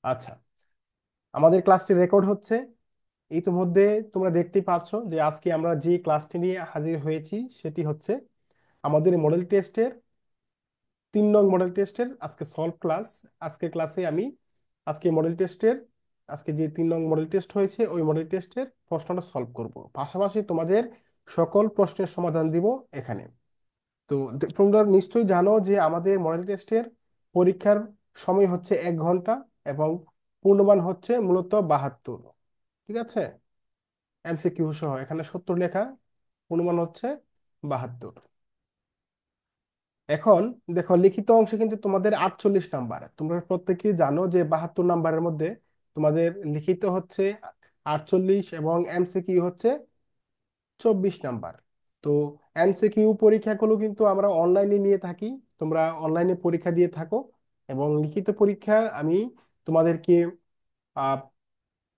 আচ্ছা, আমাদের ক্লাসটি রেকর্ড হচ্ছে। ইতিমধ্যে তোমরা দেখতেই পারছো যে আজকে আমরা যে ক্লাসটি নিয়ে হাজির হয়েছি সেটি হচ্ছে আমাদের মডেল টেস্টের 3 নং মডেল টেস্টের আজকে সলভ ক্লাস। আজকের ক্লাসে আমি আজকে মডেল টেস্টের আজকে যে 3 নং মডেল টেস্ট হয়েছে ওই মডেল টেস্টের প্রশ্নটা সলভ করব, পাশাপাশি তোমাদের সকল প্রশ্নের সমাধান দিব এখানে। তো তোমরা নিশ্চয়ই জানো যে আমাদের মডেল টেস্টের পরীক্ষার সময় হচ্ছে 1 ঘন্টা এবং পূর্ণমান হচ্ছে মূলত 72। ঠিক আছে, এমসিকিউ সহ এখানে 70 লেখা, পূর্ণমান হচ্ছে 72। এখন দেখো, লিখিত অংশে কিন্তু তোমাদের 48 নাম্বার। তোমরা প্রত্যেকেই জানো যে 72 নাম্বারের মধ্যে তোমাদের লিখিত হচ্ছে 48 এবং এমসিকিউ হচ্ছে 24 নাম্বার। তো এমসিকিউ পরীক্ষাগুলো কিন্তু আমরা অনলাইনে নিয়ে থাকি, তোমরা অনলাইনে পরীক্ষা দিয়ে থাকো। এবং লিখিত পরীক্ষা আমি তোমাদেরকে আহ,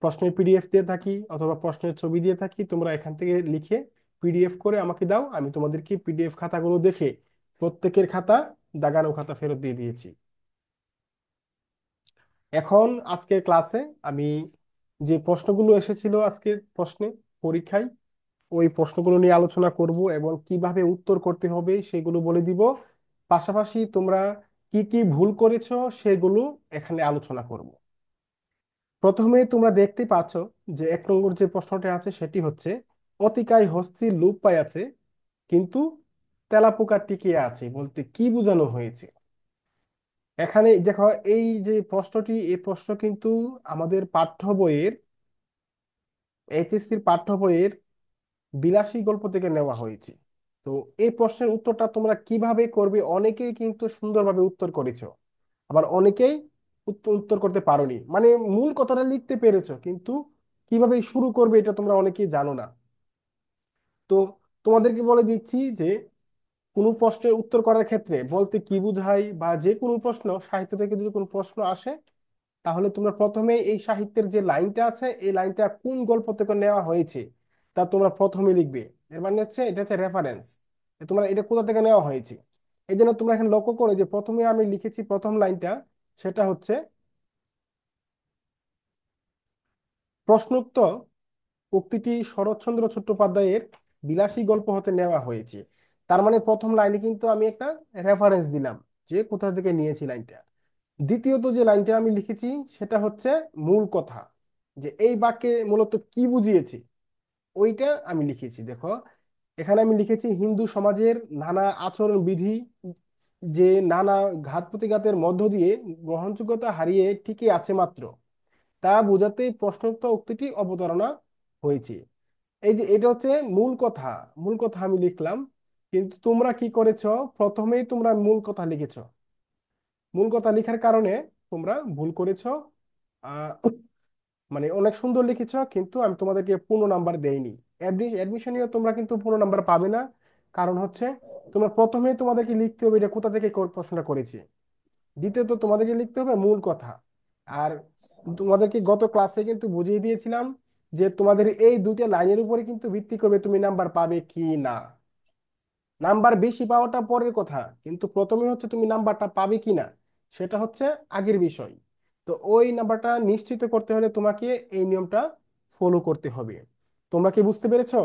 প্রশ্নের পিডিএফ দিয়ে থাকি অথবা প্রশ্নের ছবি দিয়ে থাকি, তোমরা এখান থেকে লিখে পিডিএফ করে আমাকে দাও, আমি তোমাদেরকে পিডিএফ খাতাগুলো দেখে প্রত্যেকের খাতা দাগানো খাতা ফেরত দিয়ে দিয়েছি। এখন আজকের ক্লাসে আমি যে প্রশ্নগুলো এসেছিল আজকের প্রশ্নে পরীক্ষায় ওই প্রশ্নগুলো নিয়ে আলোচনা করব এবং কিভাবে উত্তর করতে হবে সেগুলো বলে দিব। পাশাপাশি তোমরা কি কি ভুল করেছো সেগুলো এখানে আলোচনা করব। প্রথমে তোমরা দেখতে পাচ্ছ যে 1 নম্বর যে প্রশ্নটা আছে সেটি হচ্ছে অতিকায় হস্তি লোপ পাইয়াছে কিন্তু তেলাপোকা টিকিয়ে আছে বলতে কি বোঝানো হয়েছে। এখানে দেখো, এই যে প্রশ্নটি এই প্রশ্ন কিন্তু আমাদের পাঠ্য বইয়ের এইচএসসির পাঠ্য বইয়ের বিলাসী গল্প থেকে নেওয়া হয়েছে। তো এই প্রশ্নের উত্তরটা তোমরা কিভাবে করবে, অনেকেই কিন্তু সুন্দরভাবে উত্তর করেছো, আবার অনেকেই উত্তর উত্তর করতে পারোনি, মানে মূল কথাটা লিখতে পেরেছো কিন্তু কিভাবে শুরু করবে এটা তোমরা অনেকেই জানো না। তো তোমাদেরকে বলে দিচ্ছি যে কোনো প্রশ্নের উত্তর করার ক্ষেত্রে বলতে কি বুঝাই বা যে কোনো প্রশ্ন সাহিত্য থেকে যদি কোনো প্রশ্ন আসে, তাহলে তোমরা প্রথমে এই সাহিত্যের যে লাইনটা আছে এই লাইনটা কোন গল্প থেকে নেওয়া হয়েছে তা তোমরা প্রথমে লিখবে। এর মানে হচ্ছে এটা হচ্ছে রেফারেন্স, তোমরা এটা কোথা থেকে নেওয়া হয়েছে। এই জন্য তোমরা এখানে লক্ষ্য করো যে প্রথমে আমি লিখেছি প্রথম লাইনটা, সেটা হচ্ছে প্রশ্নোক্ত উক্তিটি শরৎচন্দ্র চট্টোপাধ্যায়ের বিলাসী গল্প হতে নেওয়া হয়েছে। তার মানে প্রথম লাইনে কিন্তু আমি একটা রেফারেন্স দিলাম যে কোথা থেকে নিয়েছি লাইনটা। দ্বিতীয়ত যে লাইনটা আমি লিখেছি সেটা হচ্ছে মূল কথা, যে এই বাক্যে মূলত কি বুঝিয়েছি ওইটা আমি লিখেছি। দেখো, এখানে আমি লিখেছি হিন্দু সমাজের নানা আচরণ বিধি যে নানা ঘাত প্রতিঘাতের মধ্য দিয়ে গ্রহণযোগ্যতা হারিয়ে টিকে আছে মাত্র, তা বোঝাতে প্রশ্নোক্ত উক্তিটি অবতারণা হয়েছে। এই যে এটা হচ্ছে মূল কথা, মূল কথা আমি লিখলাম, কিন্তু তোমরা কি করেছো, প্রথমেই তোমরা মূল কথা লিখেছো। মূল কথা লেখার কারণে তোমরা ভুল করেছো। আহ মানে অনেক সুন্দর লিখেছো কিন্তু আমি তোমাদেরকে পূর্ণ নাম্বার দেইনি। অ্যাডমিশনেও তোমরা কিন্তু পূর্ণ নাম্বার পাবে না। কারণ হচ্ছে তোমরা প্রথমে তোমাদেরকে লিখতে হবে এটা কোথা থেকে প্রশ্নটা করেছি, দ্বিতীয়ত তোমাদেরকে লিখতে হবে মূল কথা। আর তোমাদেরকে গত ক্লাসে কিন্তু বুঝিয়ে দিয়েছিলাম যে তোমাদের এই দুইটা লাইনের উপরে কিন্তু ভিত্তি করবে তুমি নাম্বার পাবে কি না। নাম্বার বেশি পাওয়াটা পরের কথা, কিন্তু প্রথমে হচ্ছে তুমি নাম্বারটা পাবে কিনা সেটা হচ্ছে আগের বিষয়। তো ওই নাম্বারটা নিশ্চিত করতে হলে তোমাকে এই নিয়মটা ফলো করতে হবে। তোমরা কি বুঝতে পেরেছো?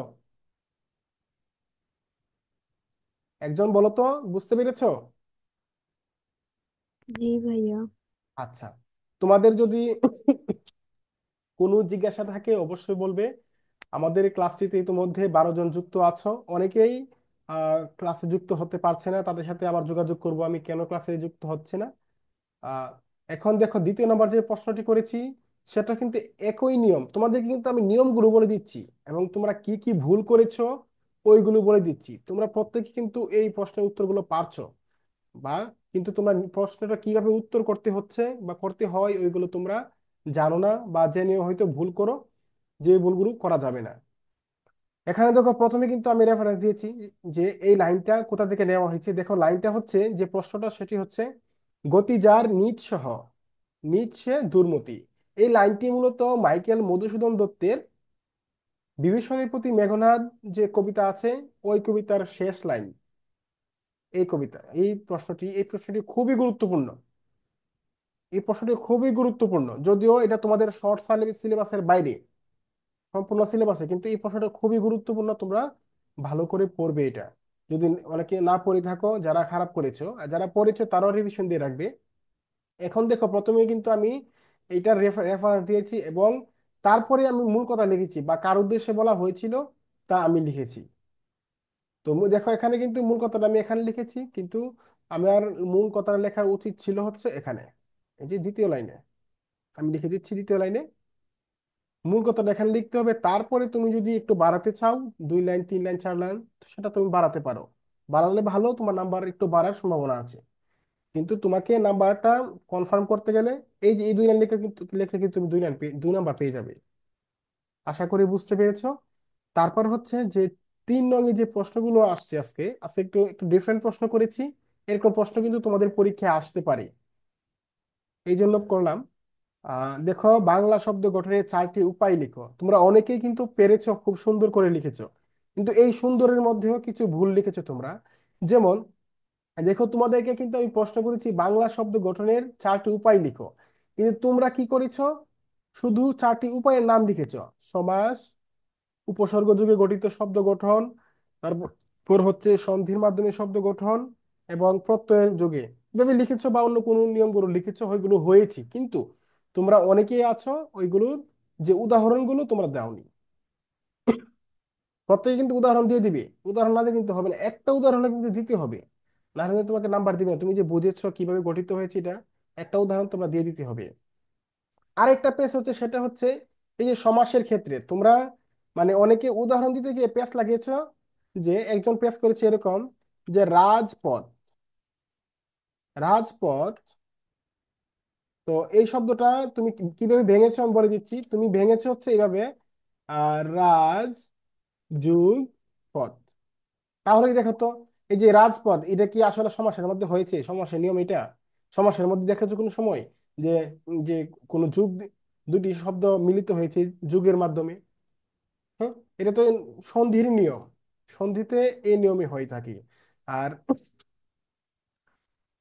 একজন বলো তো, বুঝতে পেরেছো? জি ভাইয়া। আচ্ছা, তোমাদের যদি কোনো জিজ্ঞাসা থাকে অবশ্যই বলবে। আমাদের ক্লাসটিতে ইতিমধ্যে 12 জন যুক্ত আছো, অনেকেই ক্লাসে যুক্ত হতে পারছে না, তাদের সাথে আবার যোগাযোগ করব আমি কেন ক্লাসে যুক্ত হচ্ছে না। আহ, এখন দেখো, দ্বিতীয় নম্বর যে প্রশ্নটি করেছি সেটা কিন্তু একই নিয়ম, তোমাদেরকে কিন্তু আমি নিয়মগুলো বলে দিচ্ছি এবং তোমরা কি কি ভুল করেছো ওইগুলো বলে দিচ্ছি। তোমরা প্রত্যেকে কিন্তু এই প্রশ্নের উত্তরগুলো পারছো, বা কিন্তু তোমরা প্রশ্নটা কিভাবে উত্তর করতে হচ্ছে বা করতে হয় ওইগুলো তোমরা জানো না, বা জেনেও হয়তো ভুল করো, যে ভুলগুলো করা যাবে না। এখানে দেখো, প্রথমে কিন্তু আমি রেফারেন্স দিয়েছি যে এই লাইনটা কোথা থেকে নেওয়া হয়েছে। দেখো, লাইনটা হচ্ছে যে প্রশ্নটা সেটি হচ্ছে গতি যার নিজ সহ নিজ সে দুর্মতি। এই লাইনটি মূলত মাইকেল মধুসূদন দত্তের বিভীষণের প্রতি মেঘনাদ যে কবিতা আছে ওই কবিতার শেষ লাইন। এই কবিতা এই প্রশ্নটি খুবই গুরুত্বপূর্ণ। এই প্রশ্নটি খুবই গুরুত্বপূর্ণ, যদিও এটা তোমাদের শর্ট সিলেবাসের বাইরে, সম্পূর্ণ সিলেবাসে, কিন্তু এই প্রশ্নটা খুবই গুরুত্বপূর্ণ। তোমরা ভালো করে পড়বে এটা। যদি অনেকে না পড়ে থাকো, যারা খারাপ করেছো, আর যারা পড়েছো তারাও রিভিশন দিয়ে রাখবে। এখন দেখো, প্রথমে কিন্তু আমি এইটার রেফারেন্স দিয়েছি, এবং তারপরে আমি মূল কথা লিখেছি বা কার উদ্দেশ্যে বলা হয়েছিল তা আমি লিখেছি। তো দেখো, এখানে কিন্তু মূল কথাটা আমি এখানে লিখেছি, কিন্তু আমার মূল কথাটা লেখার উচিত ছিল হচ্ছে এখানে, এই যে দ্বিতীয় লাইনে। আমি লিখে দিচ্ছি দ্বিতীয় লাইনে। মূল কথাটা এখানে লিখতে হবে, তারপরে তুমি যদি একটু বাড়াতে চাও, 2 লাইন 3 লাইন 4 লাইন, তো সেটা তুমি বাড়াতে পারো। বাড়ালে ভালো, তোমার নাম্বার একটু বাড়ার সম্ভাবনা আছে। কিন্তু তোমাকে নাম্বারটা কনফার্ম করতে গেলে এই যে এই 2 লাইন লিখে কিন্তু লিখলে কিন্তু তুমি 2 লাইন 2 নাম্বার পেয়ে যাবে। আশা করি বুঝতে পেরেছো। তারপর হচ্ছে যে 3 নং যে প্রশ্নগুলো আসছে, আজকে আজকে একটু একটু ডিফারেন্ট প্রশ্ন করেছি। এরকম প্রশ্ন কিন্তু তোমাদের পরীক্ষায় আসতে পারে, এই জন্য করলাম। দেখো, বাংলা শব্দ গঠনের 4টি উপায় লিখো। তোমরা অনেকেই কিন্তু পেরেছো, খুব সুন্দর করে লিখেছো, কিন্তু এই সুন্দরের মধ্যেও কিছু ভুল লিখেছো তোমরা। যেমন দেখো, তোমাদেরকে কিন্তু আমি প্রশ্ন করেছি বাংলা শব্দ গঠনের 4টি উপায় লিখো, কিন্তু তোমরা কি করেছো, শুধু 4টি উপায়ের নাম লিখেছো। সমাস, উপসর্গ যুগে গঠিত শব্দ গঠন, তারপর হচ্ছে সন্ধির মাধ্যমে শব্দ গঠন, এবং প্রত্যয়ের যুগে এভাবে লিখেছো, বা অন্য কোনো নিয়মগুলো লিখেছো, ওইগুলো হয়েছে। কিন্তু তোমরা অনেকেই আছো ওইগুলোর যে উদাহরণগুলো তোমরা দাওনি। প্রত্যেকে কিন্তু উদাহরণ দিয়ে দিবে, উদাহরণ না দিয়ে কিন্তু হবে না, একটা উদাহরণ কিন্তু দিতে হবে, না হলে তোমাকে নাম্বার দিবে না। তুমি যে বুঝেছো কিভাবে গঠিত হয়েছে, এটা একটা উদাহরণ তোমরা দিয়ে দিতে হবে। আরেকটা পেজ হচ্ছে, সেটা হচ্ছে এই যে সমাসের ক্ষেত্রে তোমরা মানে অনেকে উদাহরণ দিতে গিয়ে পেজ লাগিয়েছো। যে একজন পেজ করেছে এরকম, যে রাজপথ, রাজপথ। তো এই শব্দটা তুমি কিভাবে ভেঙেছো আমি বলে দিচ্ছি। তুমি ভেঙেছো হচ্ছে এইভাবে, রাজ যুগ পথ। তাহলে কি দেখো তো, এই যে রাজপথ, এটা কি আসলে সমাসের মধ্যে হয়েছে? সমাসের নিয়ম এটা। সমাসের মধ্যে দেখেছো কোনো সময় যে যে কোনো যুগ, দুটি শব্দ মিলিত হয়েছে যুগের মাধ্যমে? হ্যাঁ, এটা তো সন্ধির নিয়ম। সন্ধিতে এই নিয়মই হয়ে থাকে। আর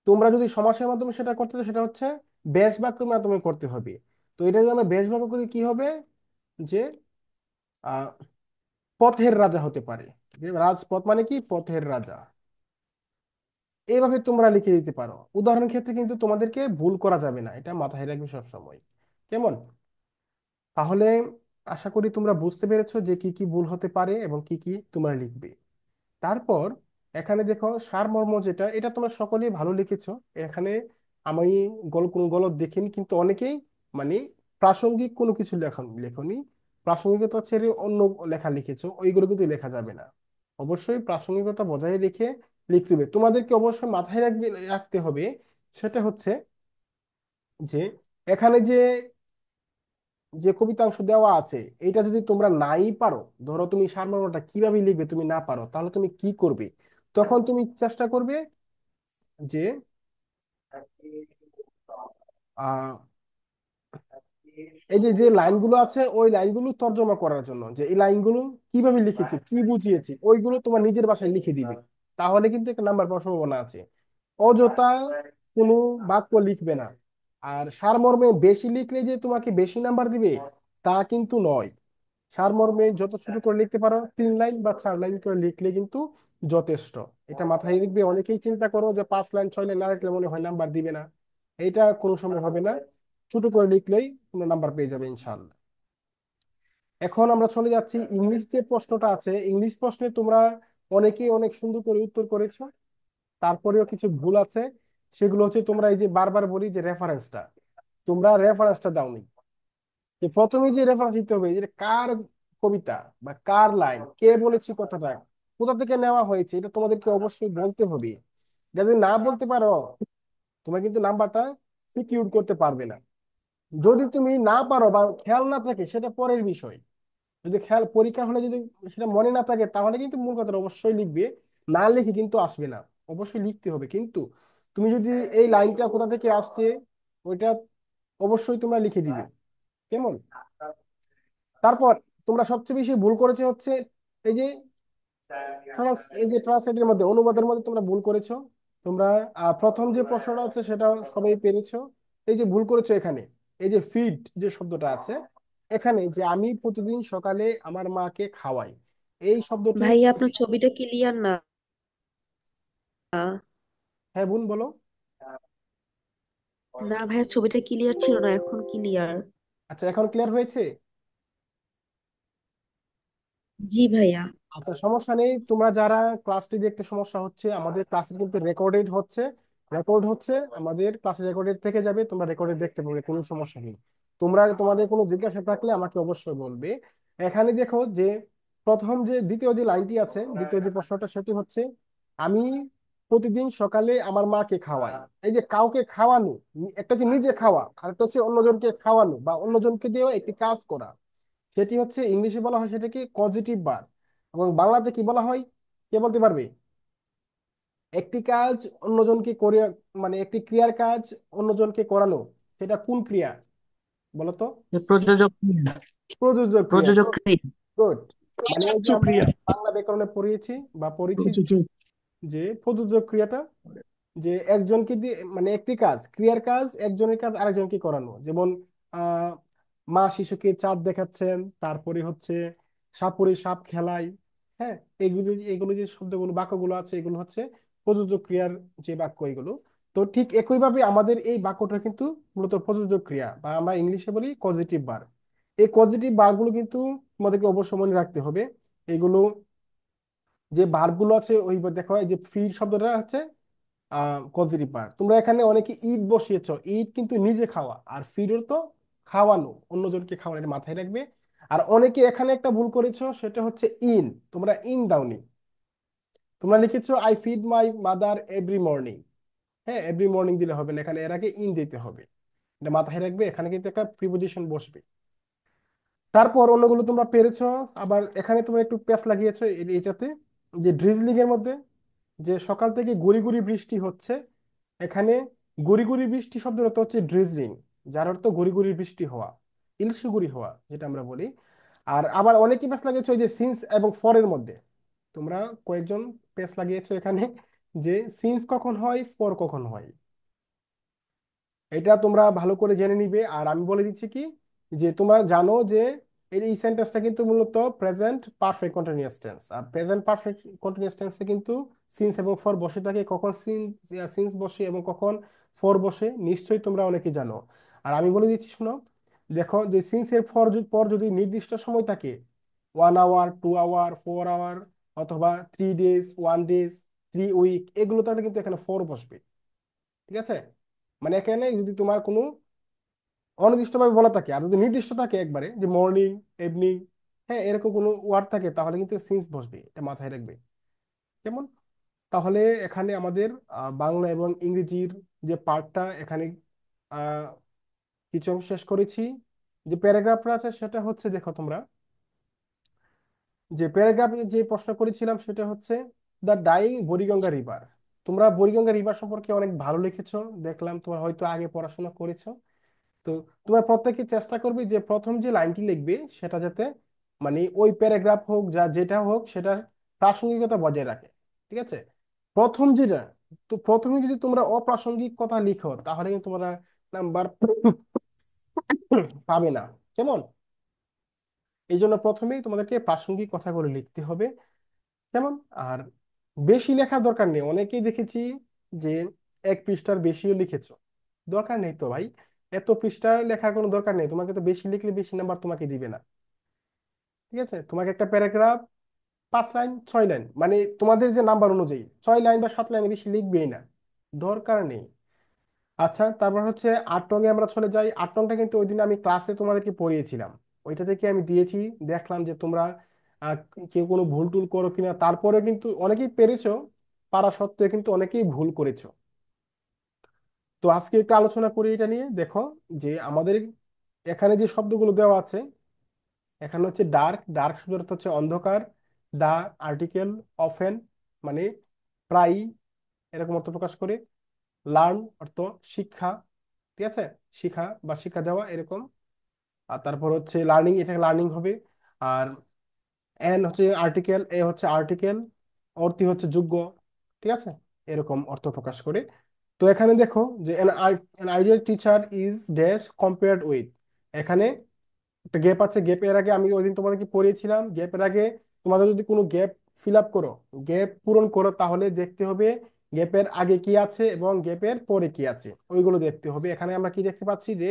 তোমরা যদি সমাসের মাধ্যমে সেটা করতে চাও, সেটা হচ্ছে ব্যাস বাক্যের মাধ্যমে করতে হবে। তো এটা যদি আমরা ব্যাস বাক্য করি, কি হবে, যে আহ পথের রাজা হতে পারে। যে রাজপথ মানে কি, পথের রাজা। এইভাবে তোমরা লিখে দিতে পারো। উদাহরণের ক্ষেত্রে কিন্তু তোমাদেরকে ভুল করা যাবে না, এটা মাথায় রাখবে সব সময়। কেমন? তাহলে আশা করি তোমরা বুঝতে পেরেছো যে কি কি ভুল হতে পারে এবং কি কি তোমরা লিখবে। তারপর এখানে দেখো সারমর্ম যেটা, এটা তোমরা সকলেই ভালো লিখেছো। এখানে আমি কোনো গলত দেখিনি, কিন্তু অনেকেই মানে প্রাসঙ্গিক কোনো কিছু লেখনি। প্রাসঙ্গিকতা ছেড়ে অন্য লেখা লিখেছো, ওইগুলো কিন্তু লেখা যাবে না। অবশ্যই প্রাসঙ্গিকতা বজায় রেখে লিখতে হবে। তোমাদেরকে অবশ্যই মাথায় রাখতে হবে, সেটা হচ্ছে যে এখানে যে যে কবিতাংশ দেওয়া আছে, এটা যদি তোমরা নাই পারো, ধরো তুমি সারমর্মটা কিভাবে লিখবে তুমি না পারো, তাহলে তুমি কি করবে? তখন তুমি চেষ্টা করবে যে আহ এই যে যে লাইনগুলো আছে, ওই লাইনগুলো তর্জমা করার জন্য, যে এই লাইনগুলো কিভাবে লিখেছি, কি বুঝিয়েছি, ওইগুলো তোমার নিজের ভাষায় লিখে দিবে। তাহলে কিন্তু একটা নাম্বার পাওয়ার সম্ভাবনা আছে। অযথা কোনো বাক্য লিখবে না। আর সারমর্মে বেশি লিখলে যে তোমাকে বেশি নাম্বার দিবে তা কিন্তু নয়। সারমর্মে যত ছোট করে লিখতে পারো, 3 লাইন বা 4 লাইন করে লিখলে কিন্তু যথেষ্ট। এটা মাথায় রাখবে। অনেকেই চিন্তা করো যে 5 লাইন 6 লাইন না লিখলে মনে হয় নাম্বার দিবে না, এটা কোনো সময় হবে না। ছোট করে লিখলেই তোমরা নাম্বার পেয়ে যাবে ইনশাআল্লাহ। এখন আমরা চলে যাচ্ছি ইংলিশ যে প্রশ্নটা আছে। ইংলিশ প্রশ্নে তোমরা অনেকেই অনেক সুন্দর করে উত্তর করেছো, তারপরেও কিছু ভুল আছে। সেগুলো হচ্ছে, তোমরা এই যে বারবার বলি যে রেফারেন্সটা, তোমরা রেফারেন্সটা দাওনি। যে প্রথমে যে রেফারেন্স দিতে হবে, যে কার কবিতা বা কার লাইন, কে বলেছে কথাটা, কোথা থেকে নেওয়া হয়েছে, এটা তোমাদেরকে অবশ্যই বলতে হবে। যদি না বলতে পারো, তোমরা কিন্তু নাম্বারটা সিকিউর করতে পারবে না। যদি তুমি না পারো বা খেয়াল না থাকে, সেটা পরের বিষয়। যদি খেয়াল পরীক্ষা হলে যদি সেটা মনে না থাকে, তাহলে কিন্তু মূল কথাটা অবশ্যই লিখবে। না লিখে কিন্তু আসবে না, অবশ্যই লিখতে হবে। কিন্তু তুমি যদি এই লাইনটা কোথা থেকে আসছে ওইটা অবশ্যই তোমরা লিখে দিবে। কেমন? তারপর তোমরা সবচেয়ে বেশি ভুল করেছে হচ্ছে এই যে এই যে ট্রান্সলেটের মধ্যে, অনুবাদের মধ্যে তোমরা ভুল করেছো। তোমরা প্রথম যে প্রশ্নটা হচ্ছে সেটা সবাই পেরেছো, এই যে ভুল করেছো এখানে, এই যে ফিড যে শব্দটা আছে এখানে, যে আমি প্রতিদিন সকালে আমার মাকে খাওয়াই, এই শব্দটি। ভাইয়া আপনার ছবিটা ক্লিয়ার না। হ্যাঁ বোন বলো। না ভাইয়া, ছবিটা ক্লিয়ার ছিল না, এখন ক্লিয়ার। আচ্ছা এখন ক্লিয়ার হয়েছে। জি ভাইয়া। আচ্ছা সমস্যা নেই, তোমরা যারা ক্লাসটি দেখতে সমস্যা হচ্ছে, আমাদের ক্লাসে কিন্তু রেকর্ডেড হচ্ছে, রেকর্ড হচ্ছে, আমাদের ক্লাসে রেকর্ডেড থেকে যাবে, তোমরা রেকর্ডেড দেখতে পাবে, কোনো সমস্যা নেই। তোমরা তোমাদের কোনো জিজ্ঞাসা থাকলে আমাকে অবশ্যই বলবে। এখানে দেখো যে প্রথম যে দ্বিতীয় যে লাইনটি আছে, দ্বিতীয় যে প্রশ্নটা সেটি হচ্ছে আমি প্রতিদিন সকালে আমার মাকে খাওয়াই। এই যে কাউকে খাওয়ানো, একটা হচ্ছে নিজে খাওয়া আর একটা হচ্ছে অন্যজনকে খাওয়ানো বা অন্যজনকে দিয়েও একটি কাজ করা, সেটি হচ্ছে ইংলিশে বলা হয় সেটাকে পজিটিভ ভার্ব, এবং বাংলাতে কি বলা হয় কে বলতে পারবে? একটি কাজ অন্যজনকে করে, মানে একটি ক্রিয়ার কাজ অন্যজনকে করানো, সেটা কোন ক্রিয়া বলো তো? প্রযোজক ক্রিয়া। প্রযোজক ক্রিয়া। প্রযোজক ক্রিয়া। গুড। মানে এই যে আমরা ক্রিয়া। বাংলা ব্যাকরণে পড়িয়েছি বা পড়েছি প্রযোজক। যে প্রযোজক ক্রিয়াটা, যে একজনকে দিয়ে, মানে একটি কাজ, ক্রিয়ার কাজ একজনের কাজ আরেকজনকে করানো, যেমন আহ মা শিশুকে চাঁদ দেখাচ্ছেন, তারপরে হচ্ছে সাপুরে সাপ খেলাই। হ্যাঁ, এগুলো এগুলো যে শব্দগুলো বাক্যগুলো আছে এগুলো হচ্ছে প্রযোজক ক্রিয়ার যে বাক্য এগুলো। তো ঠিক একইভাবে আমাদের এই বাক্যটা কিন্তু মূলত প্রযোজক ক্রিয়া, বা আমরা ইংলিশে বলি পজিটিভ বার। এই পজিটিভ বারগুলো কিন্তু তোমাদেরকে অবশ্যই মনে রাখতে হবে। এগুলো যে ভার্বগুলো আছে ওই দেখো, এই যে ফির শব্দটা হচ্ছে পজিটিভ ভার্ব। তোমরা এখানে অনেকে ইট বসিয়েছো, ইট কিন্তু নিজে খাওয়া, আর ফিডও তো খাওয়ানো, অন্যজনকে খাওয়ানো, এটা মাথায় রাখবে। আর অনেকে এখানে একটা ভুল করেছো, সেটা হচ্ছে ইন, তোমরা ইন দাওনি, তোমরা লিখেছো I feed my mother every morning. হ্যাঁ, এভরি মর্নিং দিলে হবে না, এখানে এর আগে ইন দিতে হবে, এটা মাথায় রাখবে, এখানে কিন্তু একটা প্রিপোজিশন বসবে। তারপর অন্যগুলো তোমরা পেরেছো। আবার এখানে তোমরা একটু প্যাচ লাগিয়েছো এটাতে, যে ড্রিজলিং এর মধ্যে, যে সকাল থেকে গুড়ি গুড়ি বৃষ্টি হচ্ছে, এখানে গুড়ি গুড়ি বৃষ্টি শব্দের অর্থ হচ্ছে ড্রিজলিং, যার অর্থ গুড়ি গুড়ি বৃষ্টি হওয়া, ইলশিগুড়ি হওয়া যেটা আমরা বলি। আর আবার অনেকেই প্যাচ লাগিয়েছো এই যে সিন্স এবং ফরের মধ্যে, তোমরা কয়েকজন প্যাচ লাগিয়েছো এখানে, যে সিন্স কখন হয় ফর কখন হয়, এটা তোমরা ভালো করে জেনে নিবে। আর আমি বলে দিচ্ছি কি, যে তোমরা জানো যে এই সেন্টেন্সটা কিন্তু মূলত প্রেজেন্ট পারফেক্ট কন্টিনিউয়াস টেন্স, আর প্রেজেন্ট পারফেক্ট কন্টিনিউয়াস টেন্সে কিন্তু সিন্স এবং ফর বসে থাকে, কখন সিন্স বসে এবং কখন ফর বসে নিশ্চয়ই তোমরা অনেকেই জানো। আর আমি বলে দিচ্ছি শোনো, দেখো যে সিন্স এর পর যদি নির্দিষ্ট সময় থাকে, 1 আওয়ার, 2 আওয়ার, 4 আওয়ার, অথবা 3 ডেজ, 1 ডেজ, 3 উইক, এগুলো তাহলে কিন্তু এখানে ফর বসবে। ঠিক আছে, মানে এখানে যদি তোমার কোনো অনির্দিষ্টভাবে বলা থাকে, আর যদি নির্দিষ্ট থাকে একবারে, যে মর্নিং, ইভিনিং, হ্যাঁ এরকম কোনো ওয়ার্ড থাকে, তাহলে কিন্তু সিন্স বসবে, এটা মাথায় রাখবে। কেমন? তাহলে এখানে আমাদের বাংলা এবং ইংরেজির যে পার্টটা এখানে আহ, কিছু অংশ শেষ করেছি। যে প্যারাগ্রাফটা আছে সেটা হচ্ছে, দেখো তোমরা যে প্যারাগ্রাফে যে প্রশ্ন করেছিলাম সেটা হচ্ছে দ্য ডাইং বুড়িগঙ্গা রিভার। তোমরা বুড়িগঙ্গা রিভার সম্পর্কে অনেক ভালো লিখেছো, দেখলাম তোমরা হয়তো আগে পড়াশোনা করেছো। তো তোমরা প্রত্যেকে চেষ্টা করবে যে প্রথম যে লাইনটি লিখবে সেটা যাতে, মানে ওই প্যারাগ্রাফ হোক যা যেটা হোক সেটার প্রাসঙ্গিকতা বজায় রাখে। ঠিক আছে, প্রথম যেটা, তো প্রথমে যদি তোমরা অপ্রাসঙ্গিক কথা লিখো তাহলে কিন্তু তোমরা নাম্বার পাবে না। কেমন? এই জন্য প্রথমেই তোমাদেরকে প্রাসঙ্গিক কথাগুলো লিখতে হবে। কেমন? আর বেশি লেখার দরকার নেই, অনেকেই দেখেছি যে 1 পৃষ্ঠার বেশিও লিখেছো, দরকার নেই তো ভাই, এত পৃষ্ঠার লেখার কোনো দরকার নেই, তোমাকে তো বেশি লিখলে বেশি নাম্বার তোমাকে দিবে না। ঠিক আছে, তোমাকে একটা প্যারাগ্রাফ 5 লাইন 6 লাইন, মানে তোমাদের যে নাম্বার অনুযায়ী 6 লাইন বা 7 লাইনে বেশি লিখবেই না, দরকার নেই। আচ্ছা তারপর হচ্ছে 8 নং-এ আমরা চলে যাই। 8 নংটা কিন্তু ওই দিন আমি ক্লাসে তোমাদেরকে পড়িয়েছিলাম, ওইটা থেকে আমি দিয়েছি, দেখলাম যে তোমরা আহ, কেউ কোনো ভুল টুল করো কিনা, তারপরে কিন্তু অনেকেই পেরেছো, পারা সত্ত্বেও কিন্তু অনেকেই ভুল করেছো। তো আজকে একটু আলোচনা করি এটা নিয়ে। দেখো যে আমাদের এখানে যে শব্দগুলো দেওয়া আছে, এখানে হচ্ছে ডার্ক, ডার্ক শব্দের অর্থ হচ্ছে অন্ধকার। দা আর্টিকেল, অফেন মানে প্রায়, এরকম অর্থ প্রকাশ করে। লার্ন অর্থ শিক্ষা, ঠিক আছে, শিখা বা শিক্ষা দেওয়া এরকম। আর তারপর হচ্ছে লার্নিং, এটা লার্নিং হবে। আর এন হচ্ছে আর্টিকেল, এ হচ্ছে আর্টিকেল, অর্থই হচ্ছে যোগ্য, ঠিক আছে, এরকম অর্থ প্রকাশ করে। তো এখানে দেখো যে an ideal teacher is dash compared with, এখানে একটা গ্যাপ আছে। গ্যাপের আগে আমি ওই দিন তোমাদেরকে পড়িয়েছিলাম, গ্যাপের আগে তোমাদের যদি কোনো গ্যাপ ফিল আপ করো, গ্যাপ পূরণ করো, তাহলে দেখতে হবে গ্যাপের আগে কি আছে এবং গ্যাপের পরে কি আছে, ওইগুলো দেখতে হবে। এখানে আমরা কি দেখতে পাচ্ছি যে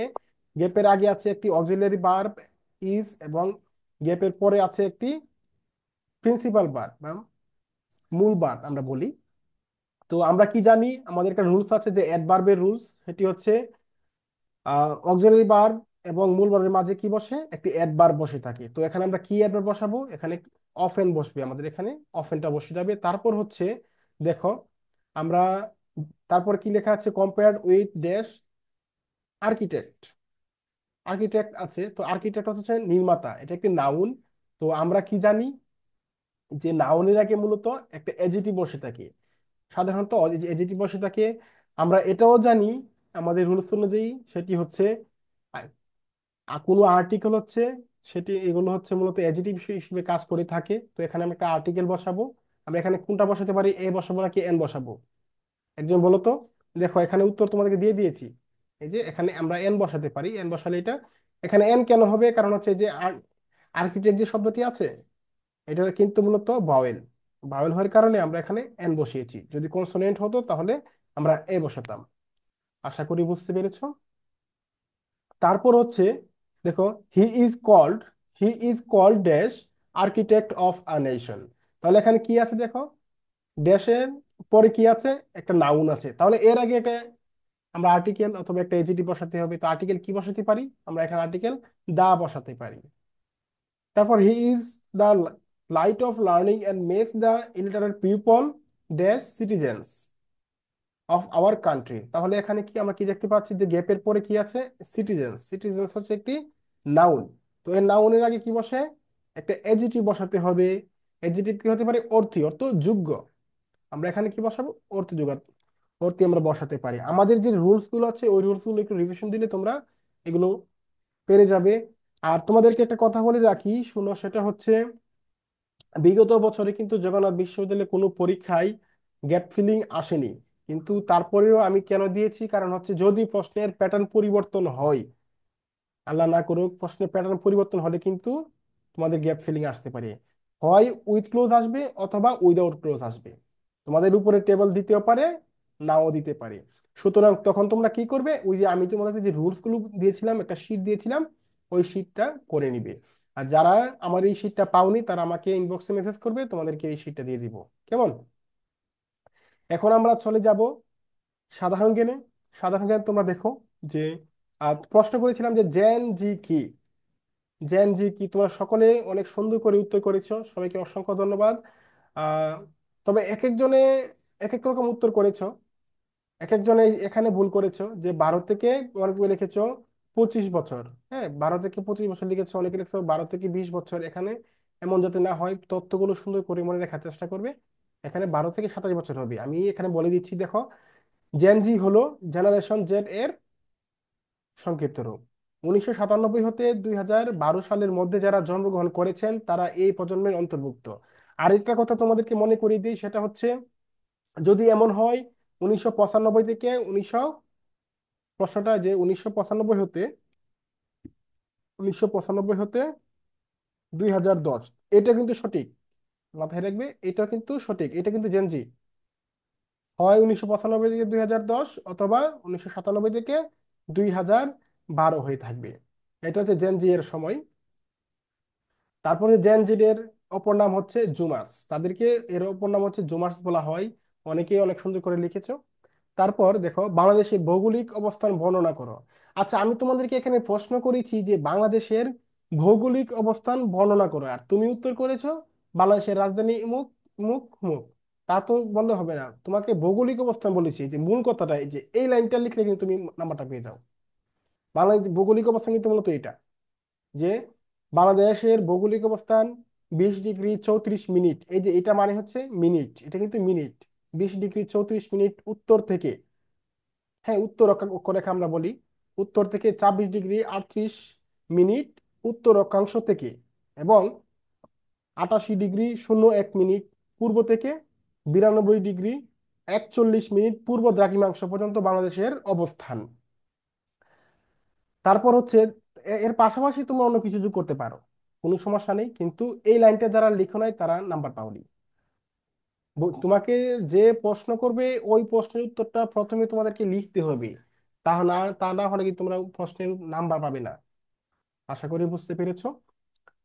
গ্যাপের আগে আছে একটি অক্সিলারি ভার্ব ইজ, এবং গ্যাপের পরে আছে একটি প্রিন্সিপাল ভার্ব বা মূল ভার্ব আমরা বলি। তো আমরা কি জানি, আমাদের একটা রুলস আছে যে অ্যাডভার্বের রুলস, সেটি হচ্ছে অক্সিলারি ভার্ব এবং মূল ভার্বের মাঝে কি বসে, একটি অ্যাডভার্ব বসে থাকে। তো এখানে আমরা কি অ্যাডভার্ব বসাবো, এখানে অফেন বসবে, আমাদের এখানে অফেনটা বসে যাবে। তারপর হচ্ছে দেখো আমরা, তারপর কি লেখা আছে, compared with dash architect. Architect আছে, তো আর্কিটেক্ট হচ্ছে নির্মাতা, এটা একটি নাউন। তো আমরা কি জানি যে নাউনের আগে মূলত একটা এডজেক্টিভ বসে থাকে, সাধারণত এডজেক্টিভ বসে থাকে। আমরা এটাও জানি আমাদের রুলস অনুযায়ী, সেটি হচ্ছে কোনো আর্টিকেল হচ্ছে, সেটি এগুলো হচ্ছে মূলত অ্যাডজেক্টিভ হিসেবে কাজ করে থাকে। তো এখানে আমি একটা আর্টিকেল বসাবো, আমরা এখানে কোনটা বসাতে পারি, এ বসাবো নাকি এন বসাবো, একজন বলো তো। দেখো এখানে উত্তর তোমাদেরকে দিয়ে দিয়েছি, এই যে এখানে আমরা এন বসাতে পারি, এন বসালে এটা, এখানে এন কেন হবে, কারণ হচ্ছে যে আর্কিটেক্ট যে শব্দটি আছে, এটা কিন্তু মূলত ভাওয়েল, ভাওয়েল হওয়ার কারণে আমরা এখানে এন বসিয়েছি। যদি কনসোনেন্ট হতো তাহলে আমরা এ বসাতাম। আশা করি বুঝতে পেরেছো। তারপর হচ্ছে দেখো, he is called, he is called dash architect of a nation. তাহলে এখানে কি আছে দেখো, ড্যাশের পরে কি আছে, একটা নাউন আছে, তাহলে এর আগে একটা আমরা আর্টিকেল অথবা একটা এডজেক্টিভ বসাতে হবে। তো আর্টিকেল কি বসাতে পারি, আমরা এখানে আর্টিকেল দা বসাতে পারি। তারপর he is the light of learning and makes the illiterate people dash citizens of our country. তাহলে এখানে কি আমরা কি দেখতে পাচ্ছি যে গ্যাপের পরে কি আছে, সিটিজেন্স। সিটিজেন্স হচ্ছে একটি নাউন। তো এই নাউনের আগে কি বসে, একটা এডজেক্টিভ বসাতে হবে। এডজেক্টিভ কি হতে পারে, অর্থী, অর্থ যোগ্য। আমরা এখানে কি বসাবো, অর্থ যোগ্য, অর্থী আমরা বসাতে পারি। আমাদের যে রুলস গুলো আছে ওই রুলস গুলো একটু রিভিশন দিলে তোমরা এগুলো পেরে যাবে। আর তোমাদেরকে একটা কথা বলে রাখি, শুনো, সেটা হচ্ছে বিগত বছরে কিন্তু জগন্নাথ বিশ্ববিদ্যালয়ে কোনো পরীক্ষায় গ্যাপ ফিলিং আসেনি। কিন্তু তারপরেও আমি কেন দিয়েছি, কারণ হচ্ছে যদি প্রশ্নের প্যাটার্ন পরিবর্তন হয়, আল্লাহ না করুক, প্রশ্নের প্যাটার্ন পরিবর্তন হলে কিন্তু তোমাদের গ্যাপ ফিলিং আসতে পারে। হয় উইথ ক্লোজ আসবে অথবা উইদাউট ক্লোজ আসবে, তোমাদের উপরে টেবল দিতেও পারে, নাও দিতে পারে। সুতরাং তখন তোমরা কি করবে, ওই যে আমি তোমাদেরকে যে রুলস গুলো দিয়েছিলাম, একটা শীট দিয়েছিলাম, ওই শীটটা করে নিবে। আর যারা আমার এই শীটটা পাওনি তারা আমাকে ইনবক্সে মেসেজ করবে, তোমাদেরকে এই শীটটা দিয়ে দিব। কেমন? এখন আমরা চলে যাব সাধারণ জ্ঞানে। সাধারণ জ্ঞান তোমরা দেখো যে প্রশ্ন করেছিলাম যে জেন জি কি, জেন জি কি, তোমরা সকলে অনেক সুন্দর করে উত্তর করেছো, সবাইকে অসংখ্য ধন্যবাদ। আহ তবে এক একজনে এক এক রকম উত্তর করেছো। এক একজনে এখানে ভুল করেছো যে 12 থেকে, অনেকে লিখেছো 25 বছর। হ্যাঁ, 12 থেকে 25 বছর লিখেছো, অনেকে লিখেছো 12 থেকে 20 বছর। এখানে এমন যাতে না হয়, তথ্যগুলো সুন্দর করে মনে রাখার চেষ্টা করবে। এখানে 12 থেকে 27 বছর হবে। আমি এখানে বলে দিচ্ছি দেখো, জেন জি হলো জেনারেশন জেড এর সংক্ষিপ্ত রূপ। 1997 হতে 2012 সালের মধ্যে যারা জন্মগ্রহণ করেছেন তারা এই প্রজন্মের অন্তর্ভুক্ত। আরেকটা কথা তোমাদেরকে মনে করিয়ে দিই, সেটা হচ্ছে যদি এমন হয় 1995 থেকে 1900, প্রশ্নটা যে 1995 হতে 2010, এটা কিন্তু সঠিক, মাথায় রাখবে, এটা কিন্তু সঠিক, এটা কিন্তু জেনজি। হয় 1995 থেকে 2010 অথবা 1997 থেকে 2012 হয়ে থাকবে। এটা হচ্ছে জেনজি এর সময়। তারপরে জেন জিডের অপর নাম হচ্ছে জুমার্স, তাদেরকে এর অপর নাম হচ্ছে জুমার্স বলা হয়। অনেকেই অনেক সুন্দর করে লিখেছো। তারপর দেখো, বাংলাদেশের ভৌগোলিক অবস্থান বর্ণনা করো। আচ্ছা, আমি তোমাদেরকে এখানে প্রশ্ন করেছি যে বাংলাদেশের ভৌগোলিক অবস্থান বর্ণনা করো, আর তুমি উত্তর করেছো বাংলাদেশের রাজধানী মুখ, মুখ মুখ। তা তো বললে হবে না, তোমাকে ভৌগোলিক অবস্থান বলেছি, যে মূল কথাটা এই যে এই লাইনটা লিখলে কিন্তু তুমি নাম্বারটা পেয়ে যাও। বাংলাদেশ ভৌগোলিক অবস্থান কিন্তু মূলত এটা, যে বাংলাদেশের ভৌগোলিক অবস্থান 20°34', এই যে এটা মানে হচ্ছে মিনিট, এটা কিন্তু মিনিট। 20°34' উত্তর থেকে, হ্যাঁ উত্তর অক্ষরেখা আমরা বলি, উত্তর থেকে 26°38' উত্তর অক্ষাংশ থেকে, এবং 88°01' পূর্ব থেকে, 92° 41 মিনিট পূর্ব দ্রাঘিমাংশ পর্যন্ত বাংলাদেশের অবস্থান। তারপর হচ্ছে এর পাশাপাশি তোমরা অন্য কিছু যোগ করতে পারো, কোনো সমস্যা নেই, কিন্তু এই লাইনটা যারা লিখো নাই তারা নাম্বার পাওনি। তোমাকে যে প্রশ্ন করবে ওই প্রশ্নের উত্তরটা প্রথমে তোমাদেরকে লিখতে হবে, তা না হলে কি তোমরা প্রশ্নের নাম্বার পাবে না। আশা করি বুঝতে পেরেছো।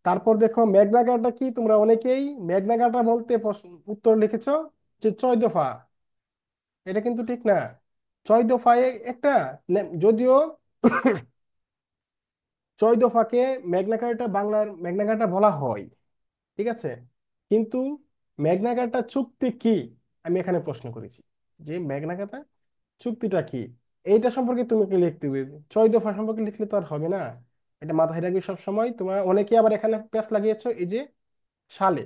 তারপর দেখো মেঘনা ঘাটটা কি, তোমরা অনেকেই মেঘনা ঘাটা বলতে উত্তর লিখেছো যে 14 দফা। এটা কিন্তু ঠিক না। 14 দফায় একটা যদিও 14 দফাকে মেঘনা ঘাটা বাংলার মেঘনা ঘাটা বলা হয়, ঠিক আছে, কিন্তু মেঘনা ঘাটা চুক্তি কি আমি এখানে প্রশ্ন করেছি, যে মেঘনা ঘাটা চুক্তিটা কি এইটা সম্পর্কে তুমি কি লিখতে হবে। 14 দফা সম্পর্কে লিখলে তো আর হবে না। এটা মাথায় রাখবে সব সময়। তোমরা অনেকে আবার এখানে প্যাচ লাগিয়েছো এই যে সালে।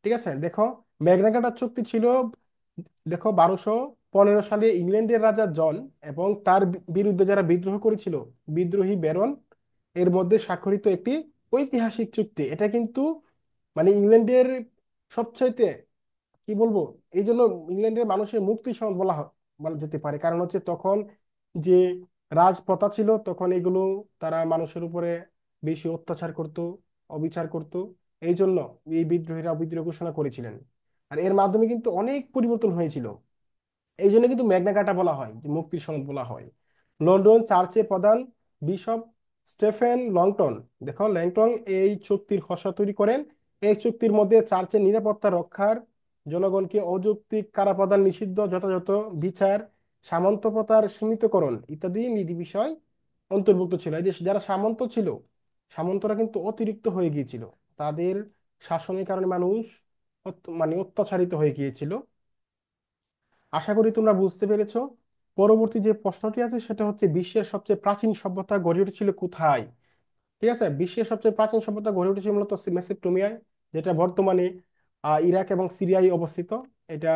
ঠিক আছে, দেখো ম্যাগনা চুক্তি ছিল, দেখো 1215 সালে ইংল্যান্ডের রাজা জন এবং তার বিরুদ্ধে যারা বিদ্রোহ করেছিল, বিদ্রোহী ব্যারন এর মধ্যে স্বাক্ষরিত একটি ঐতিহাসিক চুক্তি। এটা কিন্তু মানে ইংল্যান্ডের সবচাইতে কি বলবো, এই জন্য ইংল্যান্ডের মানুষের মুক্তি সনদ বলা যেতে পারে। কারণ হচ্ছে তখন যে রাজপ্রথা ছিল তখন এগুলো তারা মানুষের উপরে বেশি অত্যাচার করত, অবিচার করত। এই জন্য এই বিদ্রোহীরা বিদ্রোহ ঘোষণা করেছিলেন। আর এর মাধ্যমে কিন্তু অনেক পরিবর্তন হয়েছিল। এই জন্য কিন্তু ম্যাগনা কার্টা বলা হয়, যে মুক্তির সনদ বলা হয়। লন্ডন চার্চের প্রধান বিশপ স্টেফেন লংটন, দেখো ল্যাংটন এই চুক্তির খসড়া তৈরি করেন। এই চুক্তির মধ্যে চার্চের নিরাপত্তা রক্ষার, জনগণকে অযৌক্তিক কারা প্রদান নিষিদ্ধ, যথাযথ বিচার, সামন্তপ্রথার সীমিতকরণ ইত্যাদি নীতি বিষয় অন্তর্ভুক্ত ছিল। এই যে যারা সামন্ত ছিল, সামন্তরা কিন্তু অতিরিক্ত হয়ে গিয়েছিল, তাদের শাসনের কারণে মানুষ মানে অত্যাচারিত হয়ে গিয়েছিল। আশা করি তোমরা বুঝতে পেরেছো। পরবর্তী যে প্রশ্নটি আছে সেটা হচ্ছে বিশ্বের সবচেয়ে প্রাচীন সভ্যতা গড়ে উঠেছিল কোথায়। ঠিক আছে, বিশ্বের সবচেয়ে প্রাচীন সভ্যতা গড়ে উঠেছিল মূলত মেসোপটেমিয়ায়, যেটা বর্তমানে ইরাক এবং সিরিয়ায় অবস্থিত। এটা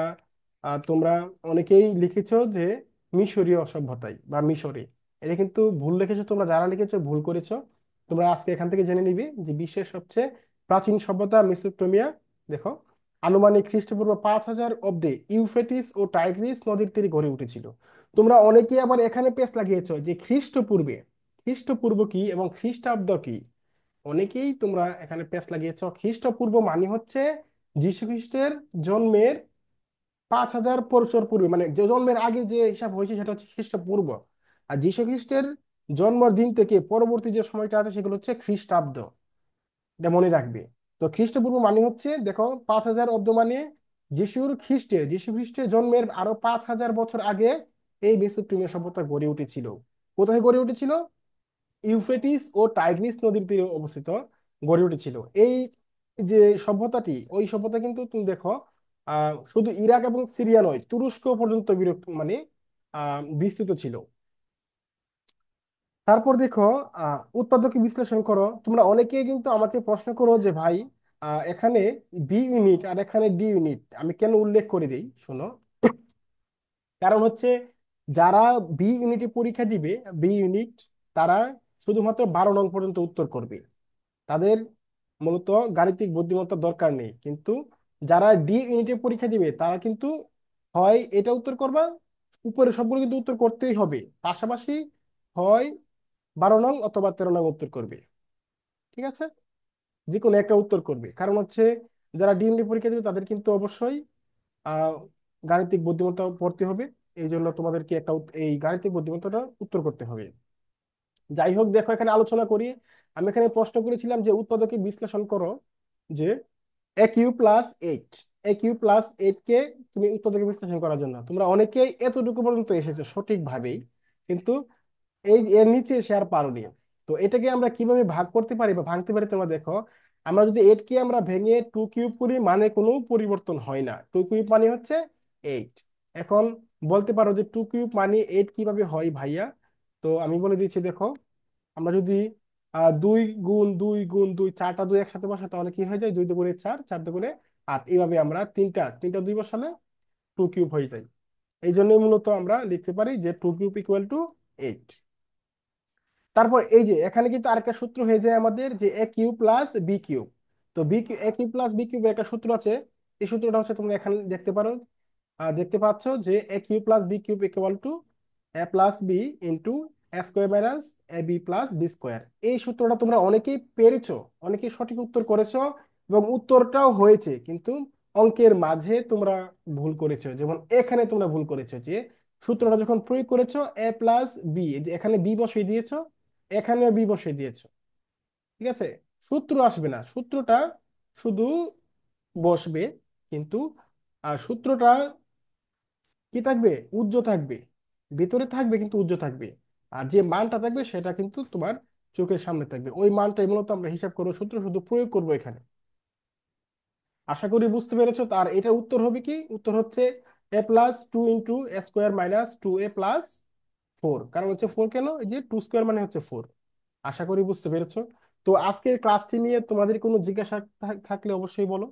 তোমরা অনেকেই লিখেছো যে মিশরীয় সভ্যতায় বা মিশরে। এটা কিন্তু ভুল লিখেছো, তোমরা যারা লিখেছো ভুল করেছো। তোমরা আজকে এখান থেকে জেনে নিবে যে বিশ্বের সবচেয়ে প্রাচীন সভ্যতা মেসোপটেমিয়া। দেখো আনুমানিক খ্রিস্টপূর্ব 5000 অব্দে ইউফ্রেটিস ও টাইগ্রিস নদীর তীরে গড়ে উঠেছিল। তোমরা অনেকেই আবার এখানে পেশ লাগিয়েছো যে খ্রিস্টপূর্বে, খ্রিস্টপূর্ব কি এবং খ্রিস্টাব্দ কি। অনেকেই তোমরা এখানে পেশ লাগিয়েছো। খ্রিস্টপূর্ব মানে হচ্ছে যীশু খ্রিস্টের জন্মের 5000 বছর পূর্বে, মানে যে জন্মের আগে যে হিসাব হয়েছে সেটা হচ্ছে খ্রিস্টপূর্ব। আর যীশু খ্রিস্টের জন্মদিন থেকে পরবর্তী যে সময়টা আছে সেগুলো হচ্ছে খ্রিস্টাব্দ। এটা মনে রাখবে। তো খ্রিস্টপূর্ব মানে হচ্ছে দেখো 5000 অব্দ মানে যীশু খ্রিস্টের জন্মের আরো 5000 বছর আগে এই মেসোপটেমিয়া সভ্যতা গড়ে উঠেছিল। কোথায় গড়ে উঠেছিল? ইউফ্রেটিস ও টাইগ্রিস নদীর তীরে অবস্থিত গড়ে উঠেছিল এই যে সভ্যতাটি। ওই সভ্যতা কিন্তু তুমি দেখো শুধু ইরাক এবং সিরিয়া নয়, তুরস্ক পর্যন্ত বিরক্ত মানে বিস্তৃত ছিল। তারপর দেখো উৎপাদকে বিশ্লেষণ করো। তোমরা অনেকেই কিন্তু আমাকে প্রশ্ন করো যে ভাই এখানে বি ইউনিট আর এখানে ডি ইউনিট আমি কেন উল্লেখ করে দিই, শোনো। কারণ হচ্ছে যারা বি ইউনিটে পরীক্ষা দিবে, বি ইউনিট, তারা শুধুমাত্র 12 নং পর্যন্ত উত্তর করবে। তাদের মূলত গাণিতিক বুদ্ধিমত্তার দরকার নেই। কিন্তু যারা ডি ইউনিটে পরীক্ষা দিবে তারা কিন্তু হয় এটা উত্তর করবা, উপরে সবগুলো কিন্তু উত্তর করতেই হবে, পাশাপাশি হয় 12 নং অথবা 13 নং উত্তর করবে। ঠিক আছে, যে কোনো একটা উত্তর করবে। কারণ হচ্ছে যারা ডি ইউনিট পরীক্ষা দিবে তাদের কিন্তু অবশ্যই আহ গাণিতিক বুদ্ধিমত্তা পড়তে হবে। এই জন্য তোমাদেরকে এই গাণিতিক বুদ্ধিমত্তাটা উত্তর করতে হবে। যাই হোক, দেখো এখানে আলোচনা করি। আমি এখানে প্রশ্ন করেছিলাম যে উৎপাদকে বিশ্লেষণ করো, যে a q plus 8, a q plus 8 কে তুমি উৎপাদকে বিশ্লেষণ করার জন্য তোমরা অনেকেই এতটুকু পর্যন্ত এসেছো সঠিকভাবেই, কিন্তু এই যে এর নিচে এসে আর পারোনি। তো এটাকে আমরা কিভাবে ভাগ করতে পারি বা ভাঙতে পারি তোমরা দেখো। আমরা যদি 8 কে আমরা ভেঙে 2 কিউব করি মানে কোনো পরিবর্তন হয় না, 2 কিউব মানে হচ্ছে 8। এখন বলতে পারো যে 2 কিউব মানে 8 কিভাবে হয় ভাইয়া। তো আমি বলে দিচ্ছি, দেখো আমরা যদি 2 গুণ 2 গুণ 2, 4টা 2 একসাথে বসাই তাহলে কি হয়ে যায়, 2 দুগুণে 4, 4 দুগুণে 8। এইভাবে আমরা তিনটা তিনটা 2 বসালে 2 কিউব হয়ে যায়। এই জন্যই মূলত আমরা লিখতে পারি যে 2 কিউব = 8। তারপর এই যে এখানে কিন্তু আরেকটা সূত্র হয়ে যায় আমাদের, যে a cube plus b cube. তো এ কিউব প্লাস বি কিউবের একটা সূত্র আছে। এই সূত্রটা হচ্ছে তোমরা এখানে দেখতে পারো, দেখতে পাচ্ছ যে A cube plus B cube equal to A plus B into A square minus A B plus B square. এই সূত্রটা তোমরা অনেকেই পেরেছো, অনেকেই সঠিক উত্তর করেছো, এবং উত্তরটাও হয়েছে, কিন্তু অঙ্কের মাঝে তোমরা ভুল করেছো। যেমন এখানে তোমরা ভুল করেছো যে সূত্রটা যখন প্রয়োগ করেছো এ প্লাস বি, যে এখানে বি বসিয়ে দিয়েছো, এখানেও বি বসিয়ে দিয়েছো। ঠিক আছে, সূত্র আসবে না, সূত্রটা শুধু বসবে, কিন্তু সূত্রটা কি থাকবে, উজ্জ্ব থাকবে, ভিতরে থাকবে কিন্তু উজ্জ্ব থাকবে। আর যে মানটা থাকবে সেটা কিন্তু তোমার চোখের সামনে থাকবে, ওই মানটাই মূলত আমরা হিসাব করবো, সূত্র শুধু প্রয়োগ করবো এখানে। আশা করি বুঝতে পেরেছো। তার এটার উত্তর হবে কি, উত্তর হচ্ছে এ plus two into A square minus two A plus four. কারণ হচ্ছে ফোর কেন, এই যে টু স্কোয়ার মানে হচ্ছে ফোর। আশা করি বুঝতে পেরেছো। তো আজকের ক্লাসটি নিয়ে তোমাদের কোনো জিজ্ঞাসা থাকলে অবশ্যই বলো।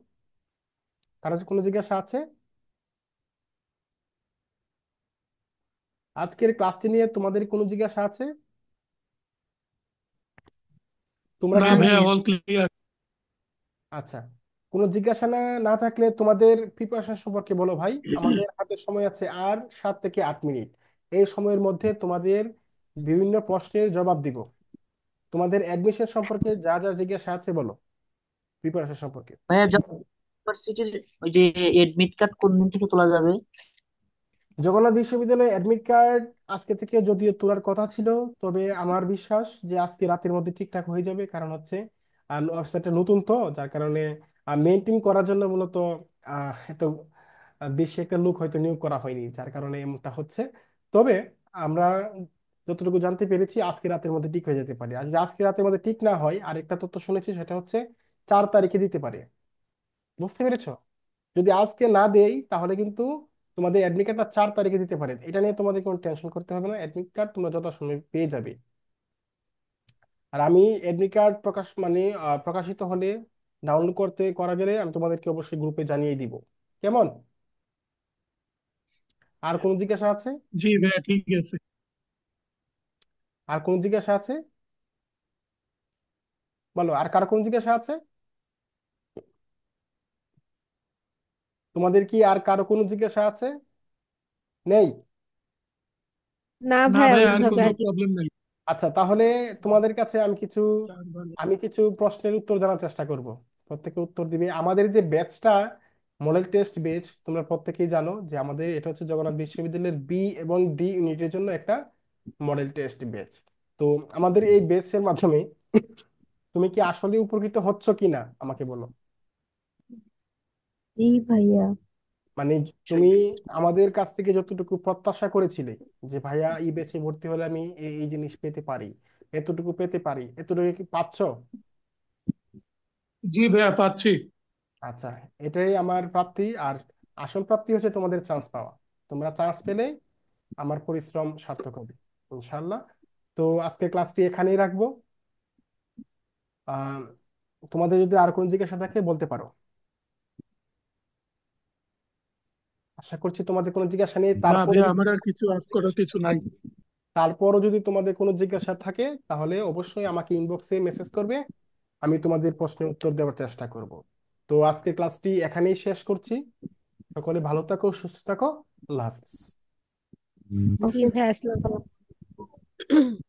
কারো কোনো জিজ্ঞাসা আছে? আজকের ক্লাসটি নিয়ে তোমাদের কোনো জিজ্ঞাসা আছে? তোমরা না কি ভাইয়া, অল ক্লিয়ার। আচ্ছা, কোনো জিজ্ঞাসা না থাকলে তোমাদের প্রিপারেশন সম্পর্কে বলো ভাই। আমাদের হাতে সময় আছে আর 7 থেকে 8 মিনিট। এই সময়ের মধ্যে তোমাদের বিভিন্ন প্রশ্নের জবাব দিব। তোমাদের অ্যাডমিশন সম্পর্কে যা যা জিজ্ঞাসা আছে বলো, প্রিপারেশন সম্পর্কে। ভাইয়া, ইউনিভার্সিটির ওই যে এডমিট কার্ড কোন দিন থেকে তোলা যাবে? জগন্নাথ বিশ্ববিদ্যালয়ে অ্যাডমিট কার্ড আজকে থেকে যদিও তোলার কথা ছিল, তবে আমার বিশ্বাস যে আজকে রাতের মধ্যে ঠিকঠাক হয়ে যাবে। কারণ হচ্ছে ওয়েবসাইটটা নতুন তো, যার কারণে মেনটেন করার জন্য মূলত এত বেশি একটা লোক হয়তো নিয়োগ করা হয়নি, যার কারণে এমনটা হচ্ছে। তবে আমরা যতটুকু জানতে পেরেছি আজকে রাতের মধ্যে ঠিক হয়ে যেতে পারে। আর যদি আজকে রাতের মধ্যে ঠিক না হয়, আরেকটা তথ্য শুনেছি, সেটা হচ্ছে 4 তারিখে দিতে পারে। বুঝতে পেরেছো? যদি আজকে না দেই তাহলে কিন্তু তোমাদের অ্যাডমিট কার্ডটা 4 তারিখে দিতে পারে। এটা নিয়ে তোমাদের কোনো টেনশন করতে হবে না, অ্যাডমিট কার্ড তোমরা যথাসময়ে পেয়ে যাবে। আর আমি অ্যাডমিট কার্ড প্রকাশিত হলে, ডাউনলোড করা গেলে আমি তোমাদেরকে অবশ্যই গ্রুপে জানিয়ে দিব। কেমন? আর কোনো জিজ্ঞাসা আছে? জি ভাইয়া, ঠিক আছে। আর কোনো জিজ্ঞাসা আছে? বলো, আর কার কোনো জিজ্ঞাসা আছে? তোমাদের কি আর কারো কোনো জিজ্ঞাসা আছে? নেই? না না ভাইয়া, ভাইয়া, আর ওইভাবে কোনো আর কি। প্রবলেম নাই। আচ্ছা, তাহলে তোমাদের কাছে চার ভালো। আমি কিছু প্রশ্নের উত্তর জানার চেষ্টা করব। প্রত্যেকে উত্তর দিবে। আমাদের যে ব্যাচটা মডেল টেস্ট ব্যাচ, তোমরা প্রত্যেকেই জানো যে আমাদের এটা হচ্ছে জগন্নাথ বিশ্ববিদ্যালয়ের বি এবং ডি ইউনিটের জন্য একটা মডেল টেস্ট ব্যাচ। তো আমাদের এই ব্যাচের মাধ্যমে তুমি কি আসলে উপকৃত হচ্ছ কিনা আমাকে বলো। জি ভাইয়া। মানে তুমি আমাদের কাছ থেকে যতটুকু প্রত্যাশা করেছিলে যে ভাইয়া এই ব্যাচে ভর্তি হলে আমি এই এই জিনিস পেতে পারি, এতটুকু পেতে পারি, এতটুকু কি পাচ্ছ? জি ভাইয়া, পাচ্ছি। আচ্ছা, এটাই আমার প্রাপ্তি। আর আসল প্রাপ্তি হচ্ছে তোমাদের চান্স পাওয়া। তোমরা চান্স পেলে আমার পরিশ্রম সার্থক হবে ইনশাল্লাহ। তো আজকে ক্লাসটি এখানেই রাখবো। আহ তোমাদের যদি আর কোনো জিজ্ঞাসা থাকে বলতে পারো। আশা করছি তোমাদের কোনো জিজ্ঞাসা নেই। না তারপরে ভাইয়া, যদি আমার আর কিছু আজ করার কিছু নাই। তারপরও যদি তোমাদের কোনো জিজ্ঞাসা থাকে তাহলে অবশ্যই আমাকে ইনবক্সে মেসেজ করবে, আমি তোমাদের প্রশ্নের উত্তর দেওয়ার চেষ্টা করব। তো আজকে ক্লাসটি এখানেই শেষ করছি। সকলে ভালো থাকো, সুস্থ থাকো। আল্লাহ হাফিজ। জি ওকে। ভাইয়া, আসসালামু আলাইকুম।